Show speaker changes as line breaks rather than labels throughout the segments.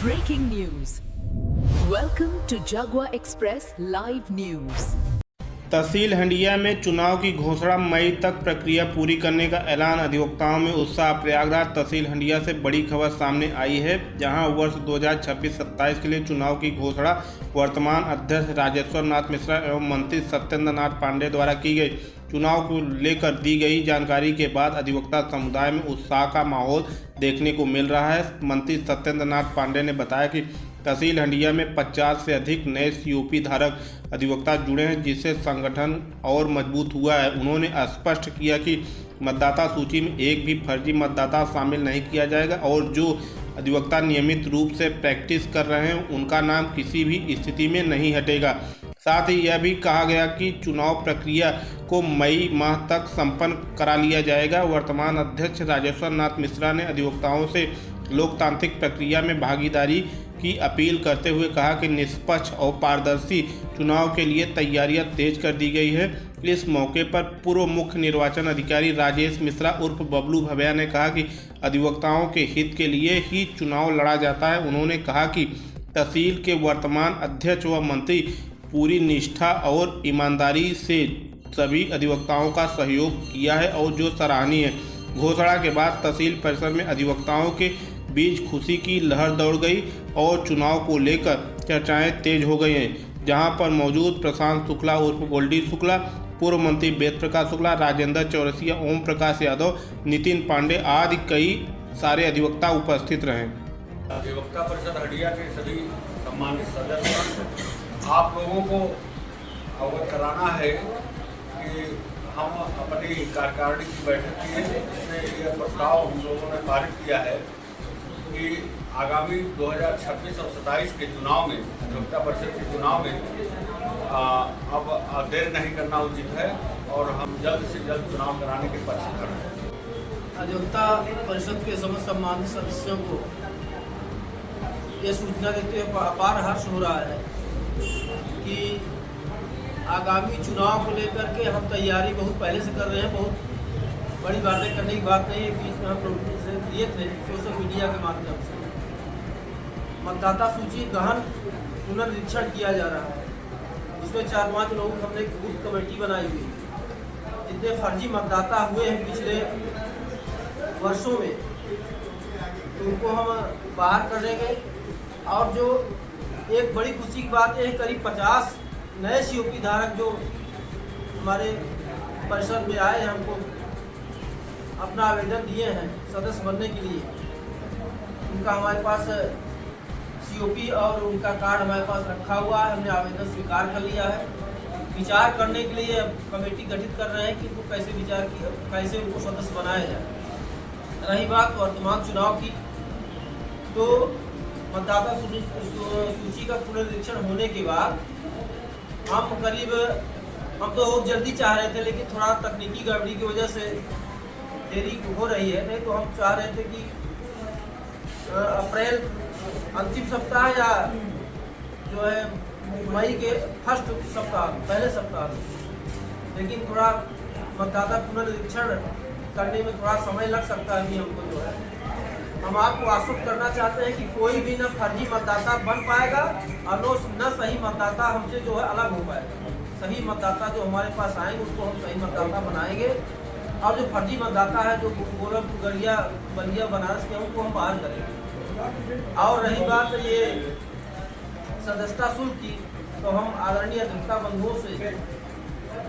Breaking news. Welcome to Jagwa Express Live News.
तहसील हंडिया में चुनाव की घोषणा मई तक प्रक्रिया पूरी करने का ऐलान, अधिवक्ताओं में उत्साह। प्रयागराज तहसील हंडिया से बड़ी खबर सामने आई है, जहां वर्ष 2026-27 के लिए चुनाव की घोषणा वर्तमान अध्यक्ष राजेश्वर नाथ मिश्रा एवं मंत्री सत्येंद्र नाथ पांडे द्वारा की गई। चुनाव को लेकर दी गई जानकारी के बाद अधिवक्ता समुदाय में उत्साह का माहौल देखने को मिल रहा है। मंत्री सत्येंद्र नाथ पांडे ने बताया कि तहसील हंडिया में 50 से अधिक नए सीओपी धारक अधिवक्ता जुड़े हैं, जिससे संगठन और मजबूत हुआ है। उन्होंने स्पष्ट किया कि मतदाता सूची में एक भी फर्जी मतदाता शामिल नहीं किया जाएगा और जो अधिवक्ता नियमित रूप से प्रैक्टिस कर रहे हैं उनका नाम किसी भी स्थिति में नहीं हटेगा। साथ ही यह भी कहा गया कि चुनाव प्रक्रिया को मई माह तक संपन्न करा लिया जाएगा। वर्तमान अध्यक्ष राजेश्वर नाथ मिश्रा ने अधिवक्ताओं से लोकतांत्रिक प्रक्रिया में भागीदारी की अपील करते हुए कहा कि निष्पक्ष और पारदर्शी चुनाव के लिए तैयारियां तेज कर दी गई है। इस मौके पर पूर्व मुख्य निर्वाचन अधिकारी राजेश मिश्रा उर्फ बबलू भव्या ने कहा कि अधिवक्ताओं के हित के लिए ही चुनाव लड़ा जाता है। उन्होंने कहा कि तहसील के वर्तमान अध्यक्ष व मंत्री पूरी निष्ठा और ईमानदारी से सभी अधिवक्ताओं का सहयोग किया है और जो सराहनीय है। घोषणा के बाद तहसील परिसर में अधिवक्ताओं के बीच खुशी की लहर दौड़ गई और चुनाव को लेकर चर्चाएं तेज हो गई हैं, जहां पर मौजूद प्रशांत शुक्ला उर्फ गोल्डी शुक्ला, पूर्व मंत्री वेद प्रकाश शुक्ला, राजेंद्र चौरसिया, ओम प्रकाश यादव, नितिन पांडे आदि कई सारे अधिवक्ता उपस्थित रहे।
अधिवक्ता परिषद हंडिया के सभी सम्मानित सदस्य, आप लोगों को अवगत कराना है कि हम अपनी कार्यकारिणी की बैठक की है, जिसमें यह प्रस्ताव हम लोगों ने पारित किया है कि आगामी 2026 और 27 के चुनाव में, अधिवक्ता परिषद के चुनाव में अब देर नहीं करना उचित है और हम जल्द से जल्द चुनाव कराने के पक्षधर हैं।
अधिवक्ता परिषद के समस्त सम्मानित सदस्यों को ये सूचना देते हुए अपार हर्ष हो रहा है कि आगामी चुनाव को लेकर के हम तैयारी बहुत पहले से कर रहे हैं। बहुत बड़ी बातें करने की बात नहीं है। बीच में हम लोग दिए थे सोशल मीडिया के माध्यम से मतदाता सूची गहन पुनर्निरीक्षण किया जा रहा है। इसमें 4-5 लोग हमने बूथ कमेटी बनाई हुई, जितने फर्जी मतदाता हुए हैं पिछले वर्षों में उनको हम बाहर करेंगे। और जो एक बड़ी खुशी की बात है, करीब 50 नए सीओपी धारक जो हमारे परिषद में आए हैं, हमको अपना आवेदन दिए हैं सदस्य बनने के लिए। उनका हमारे पास सीओपी और उनका कार्ड हमारे पास रखा हुआ है, हमने आवेदन स्वीकार कर लिया है। विचार करने के लिए कमेटी गठित कर रहे हैं कि उनको कैसे उनको सदस्य बनाया जाए। रही बात वर्तमान चुनाव की, तो मतदाता सूची का पुनर्निरीक्षण होने के बाद हम तो बहुत जल्दी चाह रहे थे, लेकिन थोड़ा तकनीकी गड़बड़ी की वजह से देरी हो रही है। नहीं तो हम चाह रहे थे कि अप्रैल अंतिम सप्ताह या जो है मई के फर्स्ट सप्ताह, पहले सप्ताह में, लेकिन थोड़ा मतदाता पुनर्निरीक्षण करने में थोड़ा समय लग सकता है। अभी हमको जो है, हम आपको आश्वस्त करना चाहते हैं कि कोई भी न फर्जी मतदाता बन पाएगा और न सही मतदाता हमसे जो है अलग हो पाएगा। सही मतदाता जो हमारे पास आएंगे उनको हम सही मतदाता बनाएंगे और जो फर्जी मतदाता है, जो गोरखपुर, गड़िया, बलिया, बनारस के, उनको हम बाहर करेंगे। और रही बात ये सदस्यता शुल्क की, तो हम आदरणीय अधिवक्ता बंधुओं से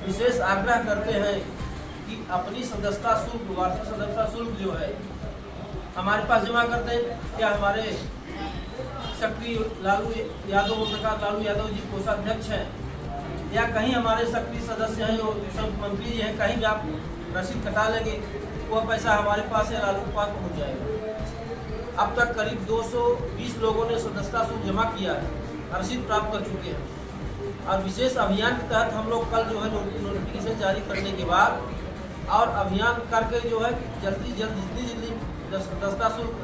विशेष आग्रह करते हैं कि अपनी सदस्यता शुल्क, वार्षिक सदस्यता शुल्क जो है हमारे पास जमा कर दें। क्या हमारे सक्रिय लालू यादव, प्रकाश लालू यादव जी कोषाध्यक्ष हैं, या कहीं हमारे सक्रिय सदस्य हैं जो मंत्री जी हैं, कहीं भी आप रसीद कटा लेंगे, वह पैसा हमारे पास या लालू के पास पहुँच जाएगा। अब तक करीब 220 लोगों ने सदस्यता शुल्क जमा किया है, रसीद प्राप्त कर चुके हैं। और विशेष अभियान के तहत हम लोग कल जो है नोटिफिकेशन जारी करने के बाद और अभियान करके जो है जितनी जल्दी सदस्यता शुल्क।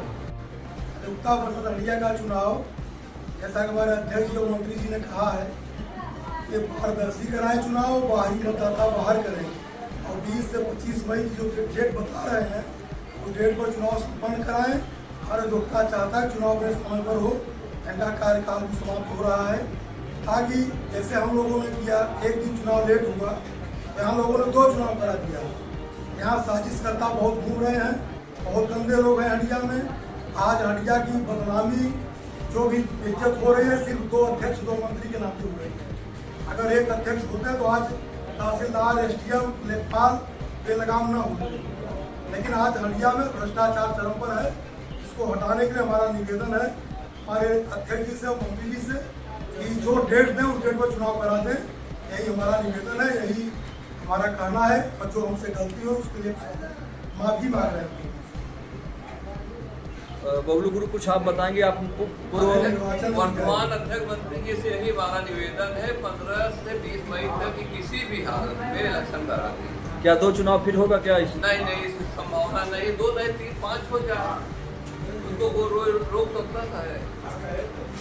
अधिवक्ता परिषद हंडिया का चुनाव, जैसा कि हमारे अध्यक्ष और मंत्री जी ने कहा है, ये पारदर्शी कराएं चुनाव, बाहरी मतदाता बाहर करें और 20 से 25 मई की जो डेट बता रहे हैं, उस डेट पर चुनाव संपन्न कराएं। हर अधिवक्ता चाहता है चुनाव अपने समय पर हो, इनका कार्यकाल भी समाप्त हो रहा है, ताकि जैसे हम लोगों ने किया एक दिन चुनाव लेट हुआ, तो यहाँ लोगों ने 2 चुनाव करा दिया। यहाँ साजिशकर्ता बहुत घूम रहे हैं, बहुत गंदे लोग हैं हंडिया में। आज हंडिया की बदनामी जो भी इज्जत हो रही है सिर्फ 2 अध्यक्ष 2 मंत्री के नाते हो रही है। अगर एक अध्यक्ष होते तो आज तहसीलदार SDM लेखपाल बेलगाम न होते, लेकिन आज हंडिया में भ्रष्टाचार चरम पर है। इसको हटाने के लिए हमारा निवेदन है हमारे अध्यक्ष जी से और मंत्री जी से कि जो डेट दें उस डेट पर चुनाव करा दें। यही हमारा निवेदन है, यही हमारा कहना है, और जो हमसे गलती हो उसके लिए माफी मांग रहे हैं।
बबलू गुरु कुछ आप बताएंगे? आप
वर्तमान अध्यक्ष मंत्री जी से यही हमारा निवेदन है 15 से 20 मई तक कि किसी भी हालत में इलेक्शन करा दें।
क्या 2 चुनाव फिर होगा क्या?
नहीं, संभावना नहीं, 2 नहीं 3 5 हो जाए, उसको वो रोक सकता है।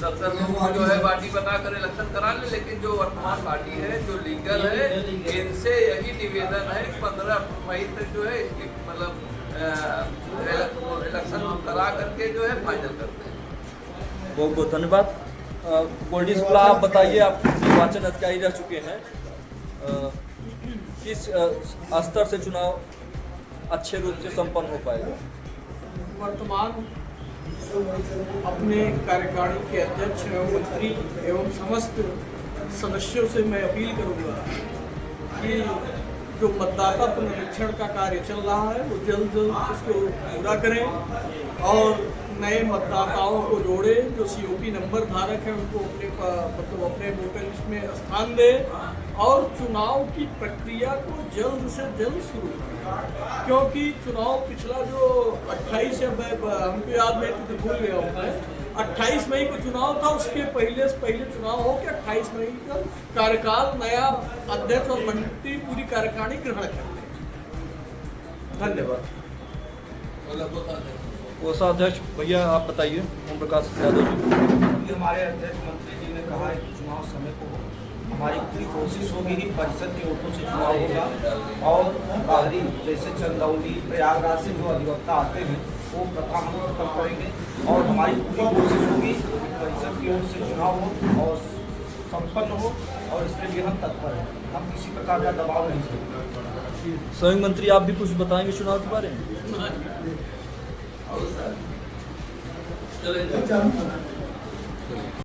70 लोगों को जो है पार्टी बना कर इलेक्शन करा ले, लेकिन जो वर्तमान पार्टी है जो लीगल है, इनसे यही निवेदन है 15 मई तक जो है इसकी मतलब इलेक्शन करा करके जो है फाइनल करते हैं।
बहुत बहुत धन्यवाद। गोल्डी शुक्ला, आप बताइए, आप निर्वाचन अधिकारी रह चुके हैं, किस स्तर से चुनाव अच्छे रूप से संपन्न हो पाएगा?
वर्तमान अपने कार्यकारिणी के अध्यक्ष एवं मंत्री एवं समस्त सदस्यों से मैं अपील करूंगा कि जो मतदाता पुनरीक्षण का कार्य चल रहा है वो जल्द उसको पूरा करें और नए मतदाताओं को जोड़े। जो COP नंबर धारक हैं उनको अपने वोटर लिस्ट में स्थान दें और चुनाव की प्रक्रिया को जल्द से जल्द शुरू करें, क्योंकि चुनाव पिछला जो 28 हमको याद नहीं तो भूल गया हूँ मैं, 28 मई को चुनाव था, उसके पहले से पहले चुनाव हो के 28 मई का कार्यकाल नया अध्यक्ष और मंत्री पूरी कार्यकारिणी ग्रहण करते हैं। धन्यवाद।
कोषाध्यक्ष भैया आप बताइए, ओम प्रकाश यादव जी।
हमारे अध्यक्ष मंत्री जी ने कहा है कि चुनाव समय को हो, हमारी पूरी कोशिश होगी कि परिषद के वोटों से चुनाव होगा और बाहरी जैसे चंदौली प्रयागराज से जो अधिवक्ता आते हैं वो प्रथा हम खत्म करेंगे और हमारी पूरी कोशिश होगी कि परिषद की ओर से चुनाव हो और संपन्न हो, और इसके लिए हम तत्पर हैं। हम किसी प्रकार का दबाव नहीं देंगे।
स्वयं मंत्री आप भी कुछ बताएंगे चुनाव के बारे में?
चले